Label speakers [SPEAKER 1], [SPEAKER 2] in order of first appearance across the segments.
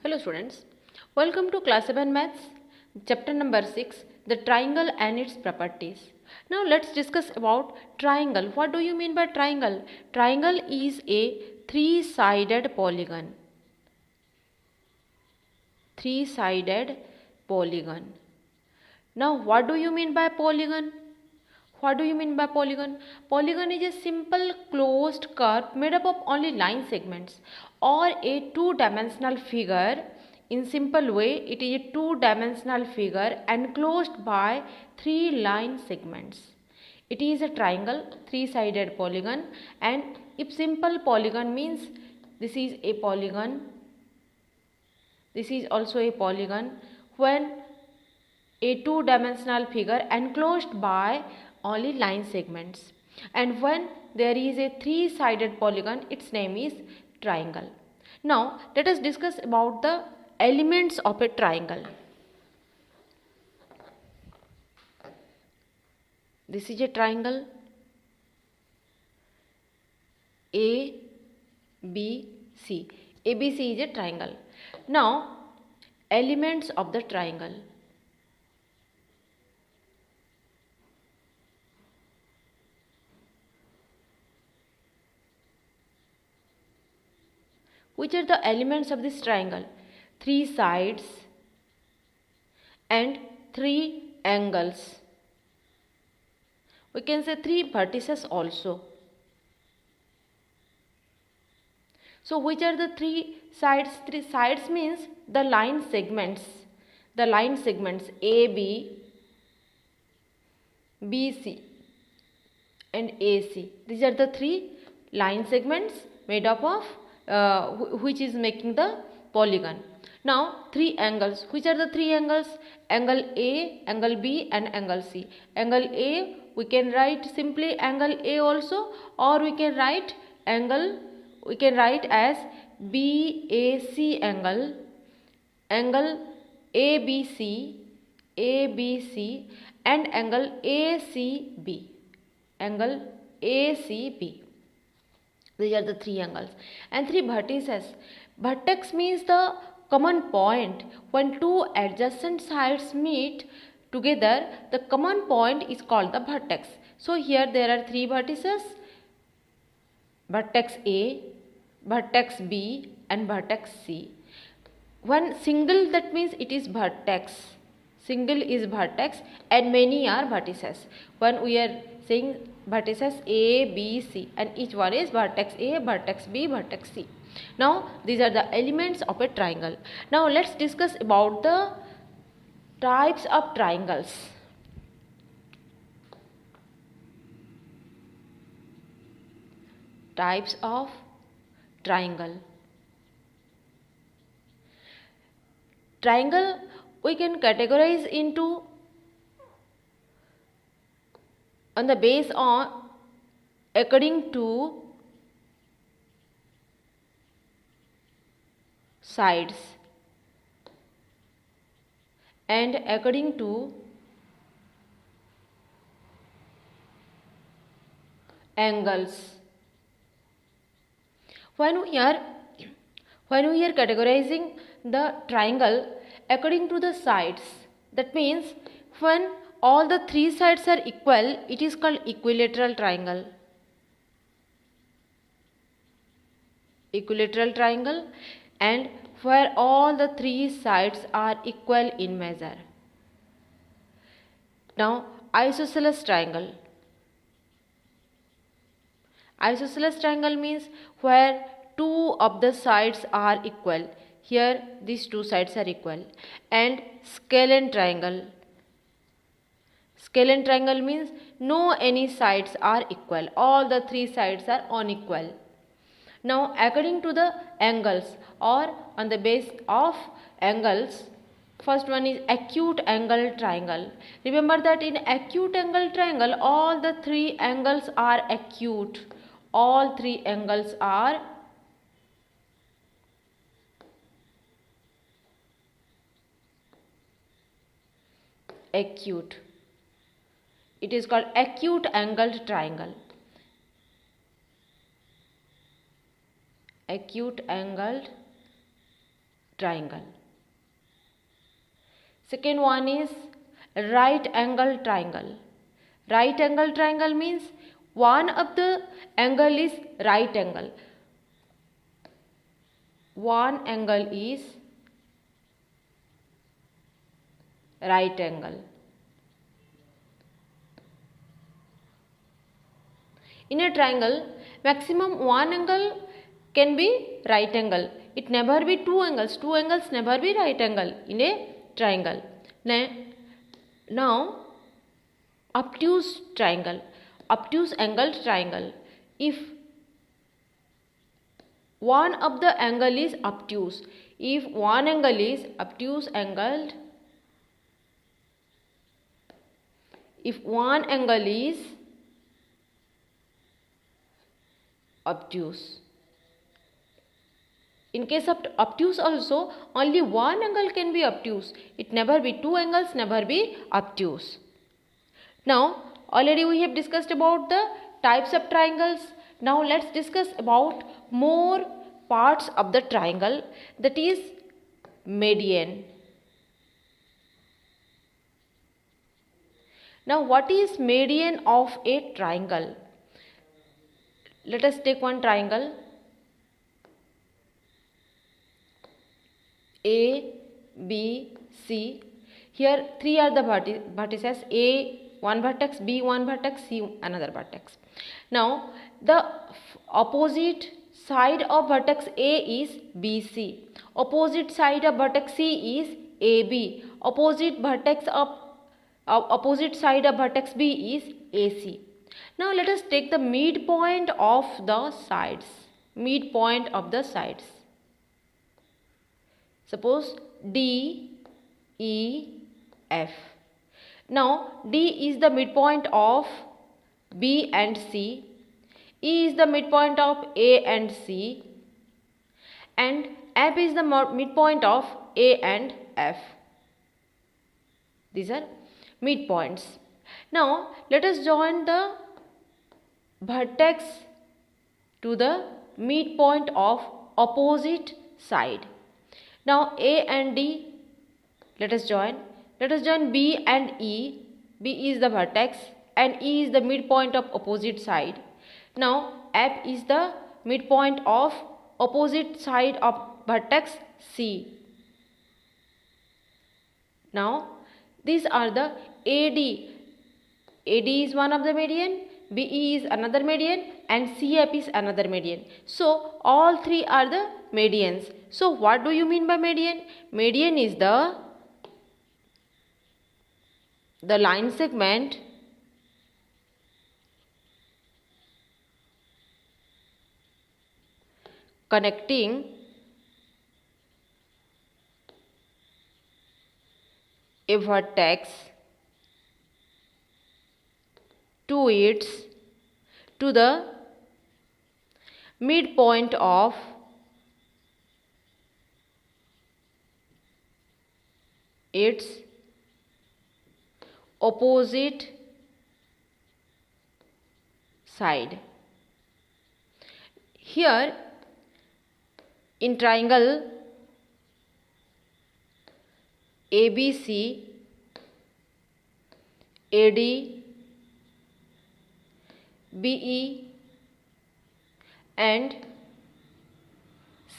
[SPEAKER 1] Hello students, welcome to class 7 maths, chapter number 6, the triangle and its properties. Now let's discuss about triangle. What do you mean by triangle? Triangle is a three-sided polygon. Three-sided polygon. Now what do you mean by polygon? What do you mean by polygon? Polygon is a simple closed curve made up of only line segments or a two-dimensional figure. In simple way, it is a two-dimensional figure enclosed by three line segments. It is a triangle, three-sided polygon, and if simple polygon means this is a polygon, this is also a polygon when a two-dimensional figure enclosed by only line segments, and when there is a three-sided polygon, its name is triangle. Now let us discuss about the elements of a triangle. This is a triangle A B C. ABC is a triangle. Now elements of the triangle. Which are the elements of this triangle? Three sides and three angles. We can say three vertices also. So which are the three sides? Three sides means the line segments. The line segments AB, BC and AC. These are the three line segments made up of which is making the polygon. Now three angles. Which are the three angles? Angle A, angle B and angle C. Angle A we can write simply angle A also, or we can write angle, we can write as BAC angle, angle ABC, ABC and angle ACB, angle ACB. These are the three angles and three vertices. Vertex means the common point. When two adjacent sides meet together, the common point is called the vertex. So here there are three vertices: vertex A, vertex B and vertex C. When single, that means it is vertex. Single is vertex and many are vertices. When we are saying vertices A, B, C, and each one is vertex A, vertex B, vertex C. Now these are the elements of a triangle. Now let's discuss about the types of triangles. Types of triangle. Triangle we can categorize into on the base on according to sides and according to angles. When we are categorizing the triangle according to the sides, that means when all the three sides are equal, it is called equilateral triangle. Equilateral triangle, and where all the three sides are equal in measure. Now isosceles triangle. Isosceles triangle means where two of the sides are equal. Here these two sides are equal. And scalene triangle. Scalene triangle means no any sides are equal. All the three sides are unequal. Now according to the angles or on the base of angles, first one is acute angle triangle. Remember that in acute angle triangle, all the three angles are acute. All three angles are acute. It is called acute angled triangle. Acute angled triangle. Second one is right angle triangle. Right angle triangle means one of the angle is right angle. One angle is right angle. In a triangle, maximum one angle can be right angle. It never be two angles. Two angles never be right angle in a triangle. Now obtuse triangle. Obtuse angle triangle. If one of the angle is obtuse, if one angle is obtuse angled, if one angle is obtuse. In case of obtuse also, only one angle can be obtuse. It never be two angles, never be obtuse. Now, already we have discussed about the types of triangles. Now, let's discuss about more parts of the triangle, that is median. Now, what is median of a triangle? Let us take one triangle A, B, C. Here three are the vertices: A one vertex, B one vertex, C another vertex. Now the opposite side of vertex A is BC. Opposite side of vertex C is AB. Opposite side of vertex B is AC. Now let us take the midpoint of the sides. Midpoint of the sides. Suppose D, E, F. Now D is the midpoint of B and C. E is the midpoint of A and C. And F is the midpoint of A and F. These are midpoints. Now let us join the vertex to the midpoint of opposite side. Now A and D, let us join. Let us join B and E. B is the vertex and E is the midpoint of opposite side. Now F is the midpoint of opposite side of vertex C. Now these are the AD. AD is one of the median, BE is another median, and CF is another median. So all three are the medians. So what do you mean by median? Median is the line segment connecting a vertex to the midpoint of its opposite side. Here in triangle ABC, AD, BE and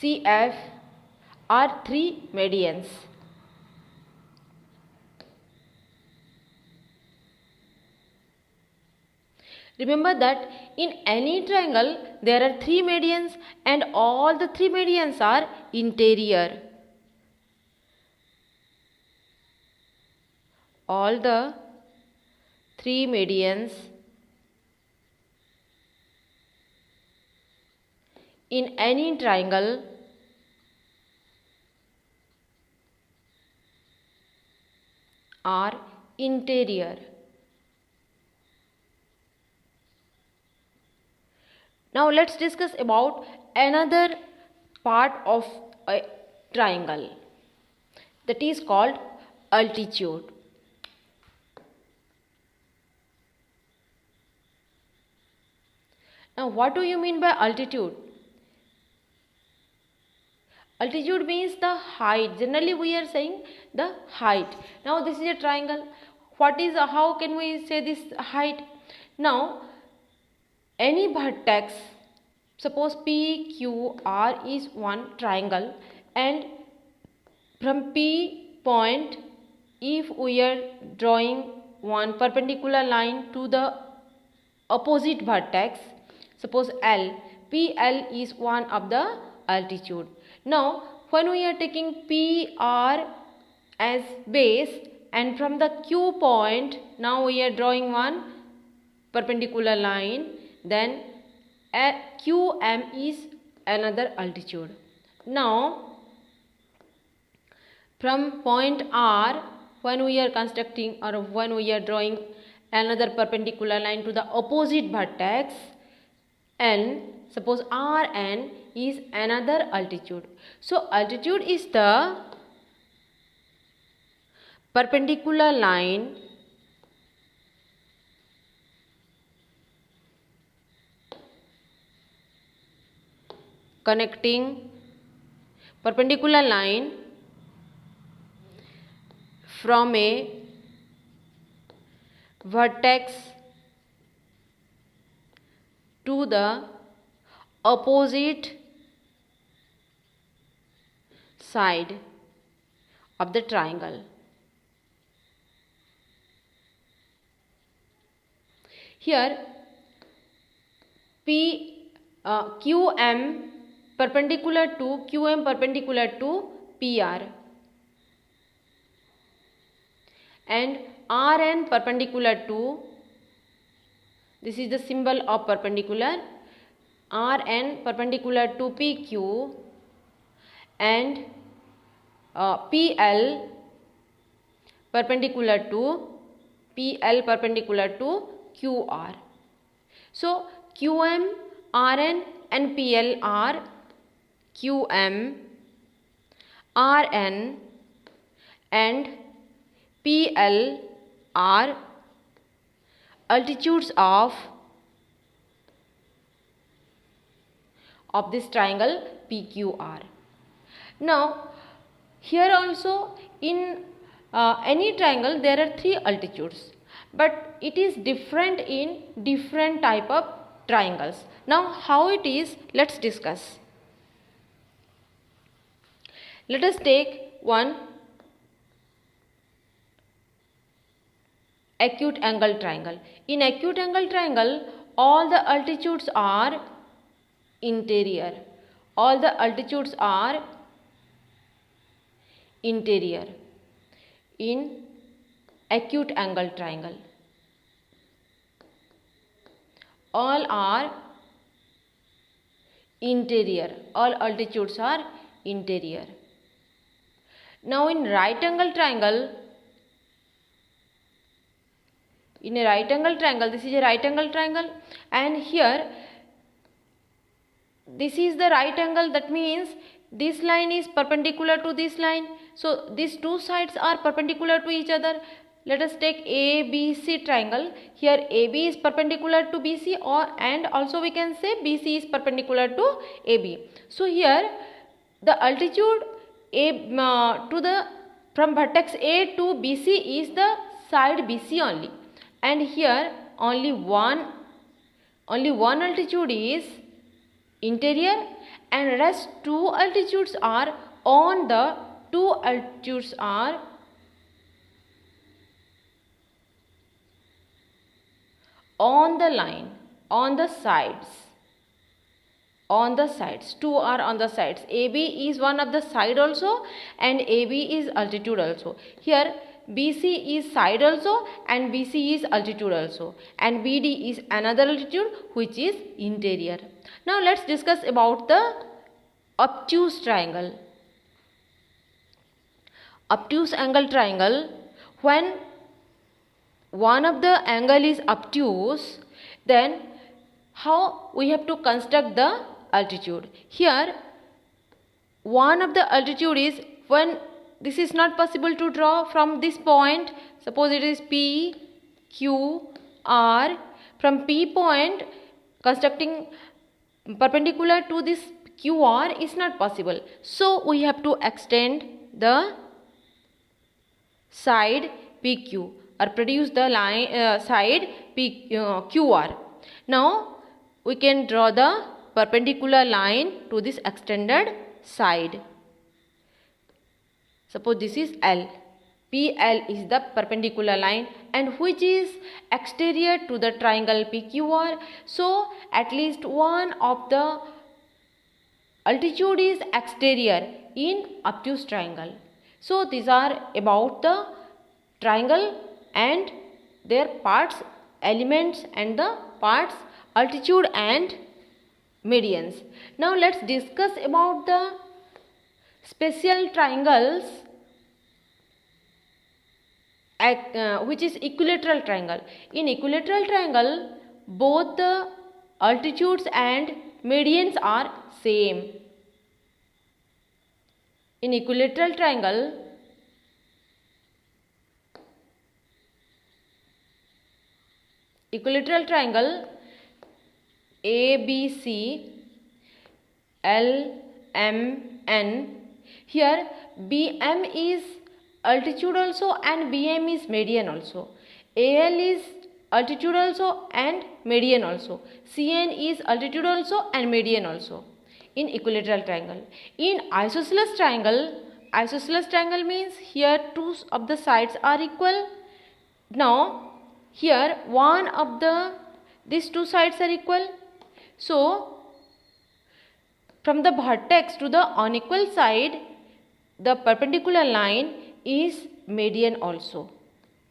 [SPEAKER 1] CF are three medians. Remember that in any triangle there are three medians and all the three medians are interior. All the three medians in any triangle are interior. Now let's discuss about another part of a triangle, that is called altitude. Now what do you mean by altitude? Altitude means the height. Generally we are saying the height. Now this is a triangle. How can we say this height? Now any vertex, suppose PQR is one triangle, and from P point, if we are drawing one perpendicular line to the opposite vertex, suppose PL is one of the altitude. Now when we are taking PR as base, and from the Q point, now we are drawing one perpendicular line, then QM is another altitude. Now from point R, when we are constructing or when we are drawing another perpendicular line to the opposite vertex N, suppose Rn is another altitude. So altitude is the perpendicular line connecting perpendicular line from a vertex to the opposite side of the triangle. Here QM perpendicular to PR, and Rn perpendicular to, this is the symbol of perpendicular, Rn perpendicular to PQ, and PL perpendicular to QR. So QM, Rn and PL are QM, Rn and PL are altitudes of this triangle PQR. Now here also in any triangle there are three altitudes, but it is different in different type of triangles. Now how it is, let's discuss. Let us take one acute angle triangle. In acute angle triangle, all the altitudes are interior. All the altitudes are interior in acute angle triangle. All are interior. All altitudes are interior. Now in right angle triangle, in a right angle triangle, this is a right angle triangle, and here this is the right angle, that means this line is perpendicular to this line. So these two sides are perpendicular to each other. Let us take ABC triangle. Here AB is perpendicular to BC, and also we can say BC is perpendicular to AB. So here the altitude from vertex A to BC is the side BC only, and here only one altitude is interior, and rest two altitudes are on the on the line, on the sides. Two are on the sides. AB is one of the side also, and AB is altitude also. Here BC is side also, and BC is altitude also, and BD is another altitude which is interior. Now let's discuss about the obtuse triangle. Obtuse angle triangle, when one of the angle is obtuse, then how we have to construct the altitude. Here one of the altitude is, when this is not possible to draw from this point, suppose it is P, Q, R, from P point constructing perpendicular to this QR is not possible. So we have to extend the side PQ or produce the line side QR. Now we can draw the perpendicular line to this extended side. Suppose this is L. PL is the perpendicular line and which is exterior to the triangle PQR. So at least one of the altitude is exterior in obtuse triangle. So these are about the triangle and their parts, elements and the parts, altitude and medians. Now let's discuss about the special triangles which is equilateral triangle. In equilateral triangle, both the altitudes and medians are same. In equilateral triangle, ABC, LMN. Here BM is altitude also and BM is median also. AL is altitude also and median also. CN is altitude also and median also in equilateral triangle. In isosceles triangle means here two of the sides are equal. Now here one of these two sides are equal. So from the vertex to the unequal side, the perpendicular line is median also.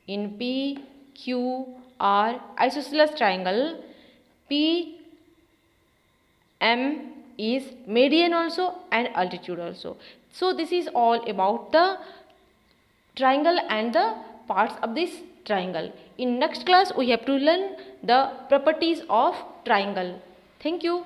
[SPEAKER 1] In PQR isosceles triangle, PM is median also and altitude also. So this is all about the triangle and the parts of this triangle. In next class we have to learn the properties of triangle. Thank you.